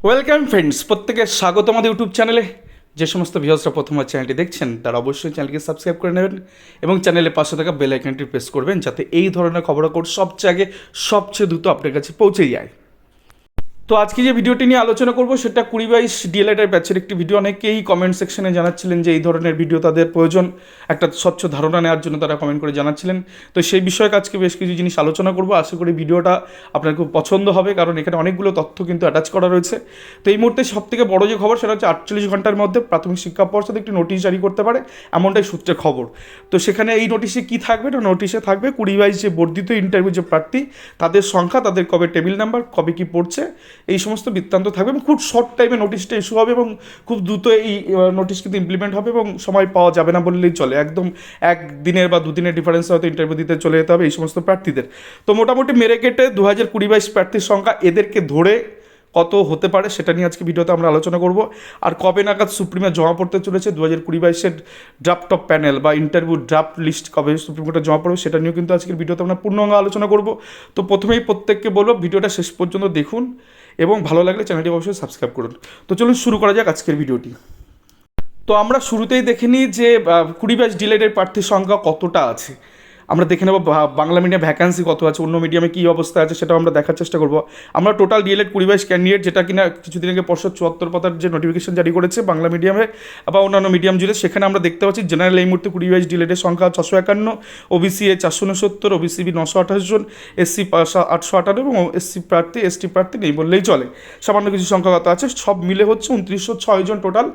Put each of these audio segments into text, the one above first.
Welcome friends, প্রত্যেকে স্বাগত আমাদের ইউটিউব চ্যানেলে। যে সমস্ত ভিউয়ার্সরা প্রথমবার চ্যানেলটি দেখছেন তারা অবশ্যই চ্যানেলকে সাবস্ক্রাইব করে নেবেন এবং চ্যানেলের পাশে থাকা বেল আইকনটি প্রেস করবেন, যাতে এই ধরনের খবরাখবর সবচেয়ে আগে সবচেয়ে দ্রুত আপনার কাছে পৌঁছে যায়। তো আজকে যে ভিডিওটি নিয়ে আলোচনা করব সেটা 2022 ডিএলএড ব্যাচের একটি ভিডিও। অনেকেই কমেন্ট সেকশনে জানাচ্ছিলেন যে এই ধরনের ভিডিও তাদের প্রয়োজন, একটা স্বচ্ছ ধারণা নেওয়ার জন্য তারা কমেন্ট করে জানাচ্ছিলেন। তো সেই বিষয়ে আজকে বেশ কিছু জিনিস আলোচনা করব। আশা করি ভিডিওটা আপনার খুব পছন্দ হবে, কারণ এখানে অনেকগুলো তথ্য কিন্তু অ্যাটাচ করা রয়েছে। তো এই মুহূর্তে সবথেকে বড় যে খবর সেটা হচ্ছে 48 ঘন্টার মধ্যে প্রাথমিক শিক্ষা পর্ষদ একটি নোটিশ জারি করতে পারে, এমনটাই সূত্রে খবর। তো সেখানে এই নোটিশে কী থাকবে না, নোটিশে থাকবে 2022 যে বর্ধিত ইন্টারভিউ যে প্রার্থী তাদের সংখ্যা, তাদের কবে টেবিল নাম্বার, কবে কী পড়ছে, এই সমস্ত বৃত্তান্ত থাকবে এবং খুব শর্ট টাইমে নোটিশটা ইস্যু হবে এবং খুব দ্রুত এই নোটিশ কিন্তু ইমপ্লিমেন্ট হবে এবং সময় পাওয়া যাবে না বললেই চলে। একদম একদিনের বা দুদিনের ডিফারেন্সে হয়তো ইন্টারভিউ দিতে চলে যেতে হবে এই সমস্ত প্রার্থীদের। তো মোটামুটি মেরে কেটে 2022 প্রার্থীর সংখ্যা এদেরকে ধরে কত হতে পারে সেটা নিয়ে আজকে ভিডিওতে আমরা আলোচনা করব। আর কবে নাগাদ সুপ্রিমে জমা পড়তে চলেছে 2022 ড্রাফট অফ প্যানেল বা ইন্টারভিউ ড্রাফট লিস্ট কবে সুপ্রিম কোর্টে জমা পড়বে সেটা নিয়েও কিন্তু আজকের ভিডিওতে আমরা পূর্ণাঙ্গ আলোচনা করব। তো প্রথমেই প্রত্যেককে বলবো ভিডিওটা শেষ পর্যন্ত দেখুন এবং ভালো লাগলে চ্যানেলটি অবশ্যই সাবস্ক্রাইব করুন। তো চলুন শুরু করা যাক আজকের ভিডিওটি। তো আমরা শুরুতেই দেখে নিই যে 2022 ডিএলএড প্রার্থীর সংখ্যা কতটা আছে। আমরা দেখে নেব বাংলা মিডিয়াম ভ্যাকান্সি কত আছে, অন্য মিডিয়ামে কী অবস্থা আছে সেটাও আমরা দেখার চেষ্টা করব। আমরা টোটাল ডিএলএড 2022 ক্যান্ডিডেট, যেটা কিনা কিছুদিন আগে পর্ষদ 74 পাতার যে নোটিফিকেশন জারি করেছে বাংলা মিডিয়ামে বা অন্যান্য মিডিয়াম জুড়ে, সেখানে আমরা দেখতে পাচ্ছি জেনারেল এই মুহূর্তে 2022 ডিএলএডের সংখ্যা 651, ওবিসি 469, ওবিসি বি 928 জন, এসসি 858 এবং এসসি প্রার্থী এসটি প্রার্থী নেই বললেই চলে। সামান্য কিছু সংখ্যাগত আছে, সব মিলে হচ্ছে 2906 জন টোটাল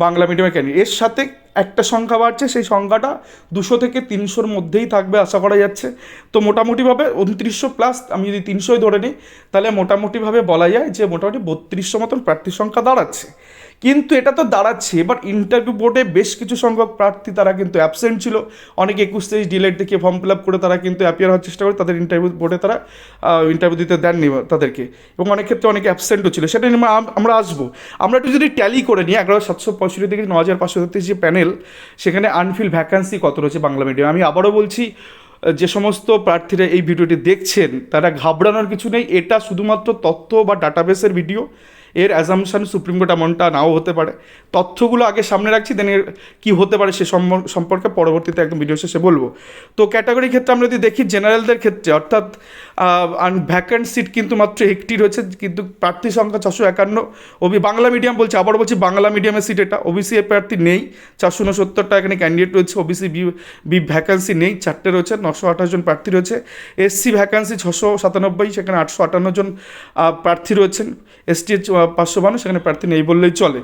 বাংলা মিডিয়ামের ক্যান্ডিডেট। এর সাথে একটা সংখ্যা বাড়ছে, সেই সংখ্যাটা 200 থেকে 300-র মধ্যেই থাকবে আশা করা যাচ্ছে। তো মোটামুটিভাবে 2900 প্লাস, আমি যদি 300ই ধরে নিই তাহলে মোটামুটিভাবে বলা যায় যে মোটামুটি 3200 মতন প্রার্থীর সংখ্যা দাঁড়াচ্ছে। কিন্তু এটা তো দাঁড়াচ্ছে, এবার ইন্টারভিউ বোর্ডে বেশ কিছু সংখ্যক প্রার্থী তারা কিন্তু অ্যাবসেন্ট ছিল। অনেকে 21-23 ডিলেট দেখিয়ে ফর্ম ফিল আপ করে তারা কিন্তু অ্যাপিয়ার হওয়ার চেষ্টা করে, তাদের ইন্টারভিউ বোর্ডে তারা ইন্টারভিউ দিতে দেননি তাদেরকে, এবং অনেক ক্ষেত্রে অনেকে অ্যাবসেন্টও ছিল। সেটা নিয়ে আমরা আসবো। আমরা একটু যদি ট্যালি করে নিই 11765 থেকে 9533 যে প্যানেল, সেখানে আনফিল ভ্যাকান্সি কত রয়েছে বাংলা মিডিয়াম। আমি আবারও বলছি, যে সমস্ত প্রার্থীরা এই ভিডিওটি দেখছেন তারা ঘাবড়ানোর কিছু নেই। এটা শুধুমাত্র তথ্য বা ডাটাবেসের ভিডিও, এর অ্যাজামশান সুপ্রিম কোর্ট এমনটা নাও হতে পারে। তথ্যগুলো আগে সামনে রাখছি, দেন এর কী হতে পারে সে সম্পর্কে পরবর্তীতে একদম ভিডিও শেষে বলবো। তো ক্যাটাগরির ক্ষেত্রে আমরা যদি দেখি জেনারেলদের ক্ষেত্রে, অর্থাৎ ভ্যাকান্ট সিট কিন্তু মাত্র একটি রয়েছে, কিন্তু প্রার্থী সংখ্যা 451। বাংলা মিডিয়াম বলছি, আবারও বলছি বাংলা মিডিয়ামের সিট এটা। ওবিসি এ প্রার্থী নেই, 469টা এখানে ক্যান্ডিডেট রয়েছে। ওবিসি বি ভ্যাকান্সি নেই, 4টে রয়েছে, 928 জন প্রার্থী রয়েছে। এসসি ভ্যাকান্সি 697, সেখানে 858 জন প্রার্থী রয়েছেন। এসটি 552, সেখানে প্রার্থী নেই বললেই চলে।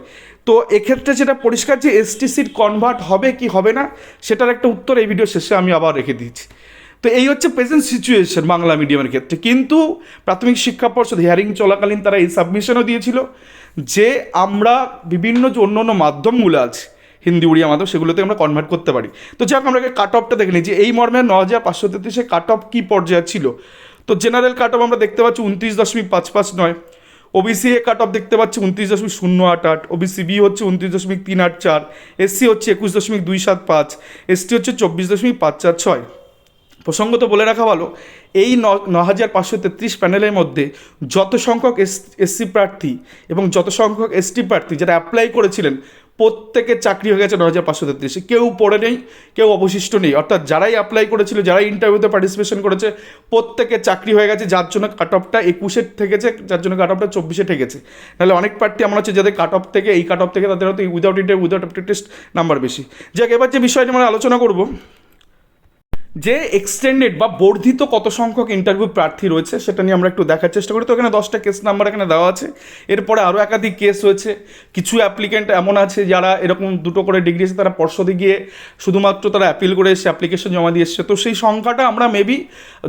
তো এক্ষেত্রে যেটা পরিষ্কার যে এসটি সিট কনভার্ট হবে কি হবে না সেটার একটা উত্তর এই ভিডিও শেষে আমি আবার রেখে দিচ্ছি। তো এই হচ্ছে প্রেজেন্ট সিচুয়েশন বাংলা মিডিয়ামের ক্ষেত্রে। কিন্তু প্রাথমিক শিক্ষা পর্ষদ হিয়ারিং চলাকালীন তারা এই সাবমিশনও দিয়েছিল যে আমরা বিভিন্ন যে অন্য অন্য মাধ্যমগুলো আছে হিন্দি উড়িয়া মাধ্যম, সেগুলোতে আমরা কনভার্ট করতে পারি। তো যাক আমরা কাট অফটা দেখে নিই যে এই মর্মে 9533 কাট অফ কী পর্যায়ে ছিল। তো জেনারেল কাট অফ আমরা দেখতে পাচ্ছি 29.559, ওবিসি এ কাট অফ দেখতে পাচ্ছি 29.088, ওবিসি বি হচ্ছে 29.384, এসসি হচ্ছে 21.275, এসটি হচ্ছে 24.546। প্রসঙ্গত বলে রাখা ভালো, এই 9533 প্যানেলের মধ্যে যত সংখ্যক এসসি প্রার্থী এবং যত সংখ্যক এসটি প্রার্থী যারা অ্যাপ্লাই করেছিলেন প্রত্যেকের চাকরি হয়ে গেছে 9533। কেউ পড়ে নেই, কেউ অবশিষ্ট নেই। অর্থাৎ যারাই অ্যাপ্লাই করেছিল, যারাই ইন্টারভিউতে পার্টিসিপেশন করেছে প্রত্যেকের চাকরি হয়ে গেছে, যার জন্য কাট অফটা 21-এ ঠেকেছে, যার জন্য কাট অফটা 24-এ ঠেকেছে। নাহলে অনেক প্রার্থী এমন হচ্ছে যাদের কাট অফ থেকে এই কাট অফ থেকে তাদের হয়তো উইদাউট টেস্ট নাম্বার বেশি। যাক, এবার যে বিষয়টি আমরা আলোচনা করব যে এক্সটেন্ডেড বা বর্ধিত কত সংখ্যক ইন্টারভিউ প্রার্থী রয়েছে সেটা নিয়ে আমরা একটু দেখার চেষ্টা করি। তো এখানে 10টা কেস নাম্বার এখানে দেওয়া আছে। এরপরে আরও একাধিক কেস রয়েছে। কিছু অ্যাপ্লিকেন্ট এমন আছে যারা এরকম 2টো করে ডিগ্রি আছে, তারা পর্ষদে গিয়ে শুধুমাত্র তারা অ্যাপিল করে এসে অ্যাপ্লিকেশন জমা দিয়ে এসছে। তো সেই সংখ্যাটা আমরা মেবি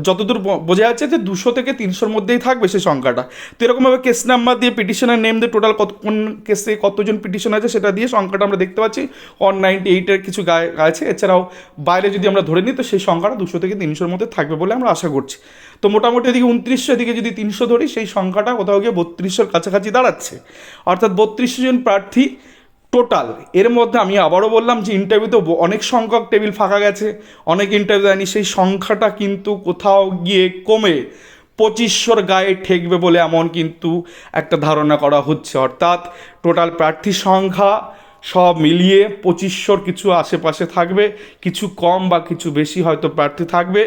যতদূর বোঝা যাচ্ছে যে 200 থেকে 300-র মধ্যেই থাকবে সেই সংখ্যাটা। তো এরকমভাবে কেস নাম্বার দিয়ে পিটিশনের নেম দিয়ে টোটাল কোন কেসে কতজন পিটিশন আছে সেটা দিয়ে সংখ্যাটা আমরা দেখতে পাচ্ছি 198-এর কিছু গায়ে আছে। এছাড়াও বাইরে যদি আমরা ধরে নিই তো সেই সংখ্যাটা 200 থেকে 300-র মধ্যে থাকবে বলে আমরা আশা করছি। তো মোটামুটি এদিকে 2900, এদিকে যদি 300 ধরি সেই সংখ্যাটা কোথাও গিয়ে 3200-র কাছাকাছি দাঁড়াচ্ছে। অর্থাৎ 3200 জন প্রার্থী টোটাল। এর মধ্যে আমি আবারও বললাম যে ইন্টারভিউতে অনেক সংখ্যক টেবিল ফাঁকা গেছে, অনেক ইন্টারভিউ দেয়নি, সেই সংখ্যাটা কিন্তু কোথাও গিয়ে কমে পঁচিশশোর গায়ে ঠেকবে বলে এমন কিন্তু একটা ধারণা করা হচ্ছে। অর্থাৎ টোটাল প্রার্থী সংখ্যা সব মিলিয়ে 2500 কিছু আশেপাশে থাকবে, কিছু কম বা কিছু বেশি হয়তো প্রার্থী থাকবে।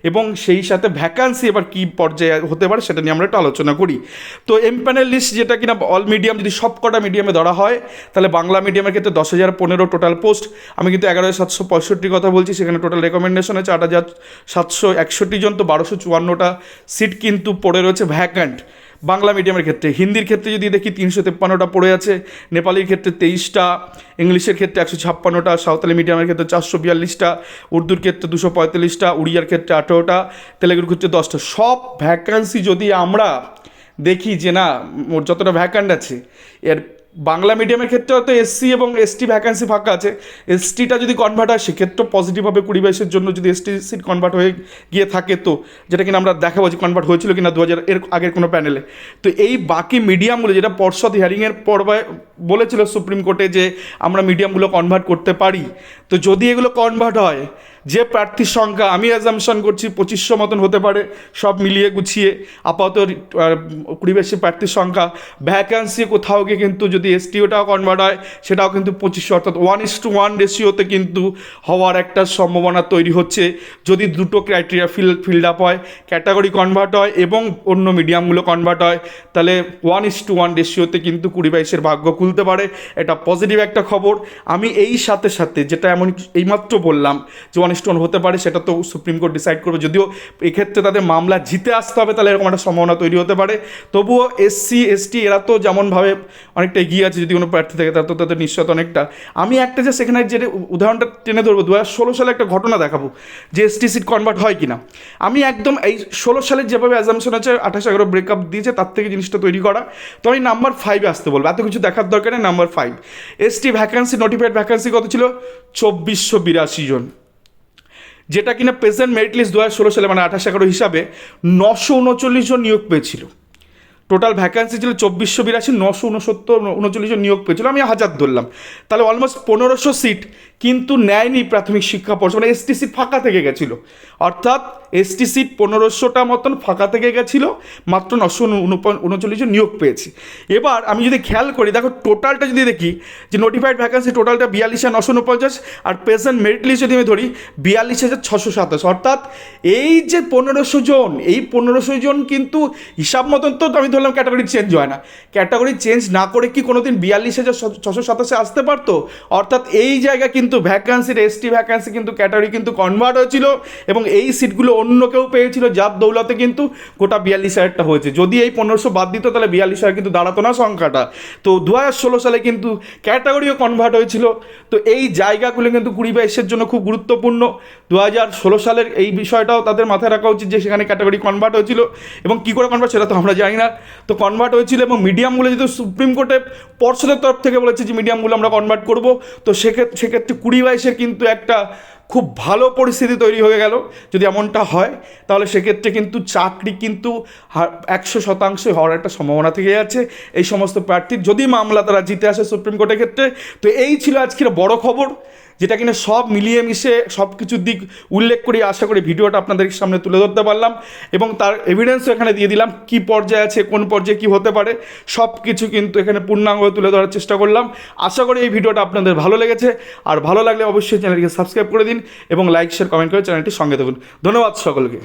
এবং সেই সাথে ভ্যাকান্সি এবার কী পর্যায়ে হতে পারে সেটা নিয়ে আমরা একটু আলোচনা করি। তো এমপ্যানেল লিস্ট যেটা কিনা অল মিডিয়াম, যদি সব কটা মিডিয়ামে ধরা হয় তাহলে বাংলা মিডিয়ামের ক্ষেত্রে 10,015 টোটাল পোস্ট। আমি কিন্তু 11,765 কথা বলছি, সেখানে টোটাল রেকমেন্ডেশন আছে 8,761 জন, তো 1254টা সিট কিন্তু পড়ে রয়েছে ভ্যাকান্ট বাংলা মিডিয়ামের ক্ষেত্রে। হিন্দির ক্ষেত্রে যদি দেখি 353টা পড়ে আছে, নেপালির ক্ষেত্রে 23টা, ইংলিশের ক্ষেত্রে 156টা, সাঁওতালি মিডিয়ামের ক্ষেত্রে 442টা, উর্দুর ক্ষেত্রে 245টা, উড়িয়ার ক্ষেত্রে 18টা, তেলেগুর ক্ষেত্রে 10টা। সব ভ্যাকান্সি যদি আমরা দেখি যে না মোট যতটা ভ্যাকান্ট আছে, এর বাংলা মিডিয়ামের ক্ষেত্রে হয়তো এসসি এবং এসটি ভ্যাকান্সি ফাঁকা আছে, এসটিটা যদি কনভার্ট হয় সেক্ষেত্রেও পজিটিভ হবে 2022-এর জন্য যদি এসটি সিট কনভার্ট হয়ে গিয়ে থাকে, তো যেটা কিনা আমরা দেখাবো যে কনভার্ট হয়েছিল কিনা 2000 এর আগের কোনো প্যানেলে। তো এই বাকি মিডিয়ামগুলো যেটা পর্ষদ হিয়ারিংয়ের পর্বায় বলেছিল সুপ্রিম কোর্টে যে আমরা মিডিয়ামগুলো কনভার্ট করতে পারি, তো যদি এগুলো কনভার্ট হয়, যে প্রার্থীর সংখ্যা আমি অ্যাজাম্পশন করছি 2500 মতন হতে পারে সব মিলিয়ে গুছিয়ে, আপাতত 20 প্রার্থীর সংখ্যা, ভ্যাকান্সি কোথাও গিয়ে কিন্তু যদি এসটিওটাও কনভার্ট হয় সেটাও কিন্তু 2500, অর্থাৎ 1:1 রেশিওতে কিন্তু হওয়ার একটা সম্ভাবনা তৈরি হচ্ছে যদি দুটো ক্রাইটেরিয়া ফিল্ড আপ হয়, ক্যাটাগরি কনভার্ট হয় এবং অন্য মিডিয়ামগুলো কনভার্ট হয়, তাহলে 1:1 রেশিওতে কিন্তু 2022-এর ভাগ্য খুলতে পারে। এটা পজিটিভ একটা খবর। আমি এই সাথে সাথে যেটা এমন এইমাত্র বললাম যে 1:1 হতে পারে, সেটা তো সুপ্রিম কোর্ট ডিসাইড করবে, যদিও এক্ষেত্রে তাদের মামলা জিতে আসতে হবে, তাহলে এরকম একটা সম্ভাবনা তৈরি হতে পারে। তবুও এসসি এসটি এরা তো যেমনভাবে অনেকটা এগিয়ে আছে, যদি কোনো প্রার্থী থাকে তার তো তাদের নিশ্চয়তা অনেকটা। আমি একটা যে সেখানে যে উদাহরণটা টেনে ধরবো, 2016 সালে একটা ঘটনা দেখাবো যে এসটি সিট কনভার্ট হয় কিনা। আমি একদম এই 16 সালের যেভাবে অ্যাজাম্পশন আছে 28-11 ব্রেকআপ দিয়েছে তার থেকে জিনিসটা তৈরি করা, তো আমি নাম্বার 5-এ আসতে বলবো, এত কিছু দেখার দরকার নেই। Number 5, ST vacancy, notified vacancy কত ছিল? 2482 জন, যেটা কিনা প্রেজেন্ট মেরিট লিস্ট 2016 সালে মানে 28-11 হিসাবে 939 জন নিয়োগ পেয়েছিল। টোটাল ভ্যাকান্সি ছিল 2482, 969 জন নিয়োগ পেয়েছিল, আমি 1000 ধরলাম, তাহলে অলমোস্ট 1500 সিট কিন্তু নেয়নি প্রাথমিক শিক্ষা পর্ষদ, মানে এসটি সিট ফাঁকা থেকে গেছিলো। অর্থাৎ এসটি সিট 1500টা মতন ফাঁকা থেকে গেছিলো, মাত্র 939 জন নিয়োগ পেয়েছি। এবার আমি যদি খেয়াল করি, দেখো টোটালটা যদি দেখি যে নোটিফাইড ভ্যাকান্সি টোটালটা 42,949, আর প্রেজেন্ট মেরিট লিস্ট যদি আমি ধরি 42,627, অর্থাৎ এই যে 1500 জন, এই 1500 জন কিন্তু হিসাব মতন তো আমি ধরলাম ক্যাটাগরি চেঞ্জ হয় না, ক্যাটাগরি চেঞ্জ না করে কি কোনোদিন 42,627 আসতে পারতো? অর্থাৎ এই জায়গা কিন্তু ভ্যাকান্সির এসটি ভ্যাকান্সি কিন্তু ক্যাটাগরি কিন্তু কনভার্ট হয়েছিল এবং এই সিটগুলো অন্য কেউ পেয়েছিল, যার দৌলতে কিন্তু গোটা 42,000টা হয়েছে। যদি এই 1500 বাদ দিত তাহলে 42,000 কিন্তু দাঁড়াতো না সংখ্যাটা। তো 2016 সালে কিন্তু ক্যাটাগরিও কনভার্ট হয়েছিল। তো এই জায়গাগুলো কিন্তু 2022-এর জন্য খুব গুরুত্বপূর্ণ। 2016 সালের এই বিষয়টাও তাদের মাথায় রাখা উচিত যে সেখানে ক্যাটাগরি কনভার্ট হয়েছিল, এবং কী করে কনভার্ট সেটা তো আমরা জানি না, তো কনভার্ট হয়েছিল। এবং মিডিয়ামগুলো যেহেতু সুপ্রিম কোর্টে পর্ষদের তরফ থেকে বলেছে যে মিডিয়ামগুলো আমরা কনভার্ট করব, তো সেক্ষেত্রে 2022-এর কিন্তু একটা খুব ভালো পরিস্থিতি তৈরি হয়ে গেল। যদি এমনটা হয় তাহলে সেক্ষেত্রে কিন্তু চাকরি কিন্তু 100% হওয়ার একটা সম্ভাবনা থেকে যাচ্ছে এই সমস্ত প্রার্থীর, যদি মামলা তারা জিতে আসে সুপ্রিম কোর্টের ক্ষেত্রে। তো এই ছিল আজকের বড় খবর, যেটা কিনা সব মিলিয়ে মিশে সব কিছুর দিক উল্লেখ করে আশা করি ভিডিওটা আপনাদের সামনে তুলে ধরতে পারলাম, এবং তার এভিডেন্সও এখানে দিয়ে দিলাম, কি পর্যায়ে আছে, কোন পর্যায়ে কী হতে পারে, সব কিছু কিন্তু এখানে পূর্ণাঙ্গভাবে তুলে ধরার চেষ্টা করলাম। আশা করি এই ভিডিওটা আপনাদের ভালো লেগেছে, আর ভালো লাগলে অবশ্যই চ্যানেলটিকে সাবস্ক্রাইব করে দিন এবং লাইক শেয়ার কমেন্ট করে চ্যানেলটির সঙ্গে থাকুন। ধন্যবাদ সকলকে।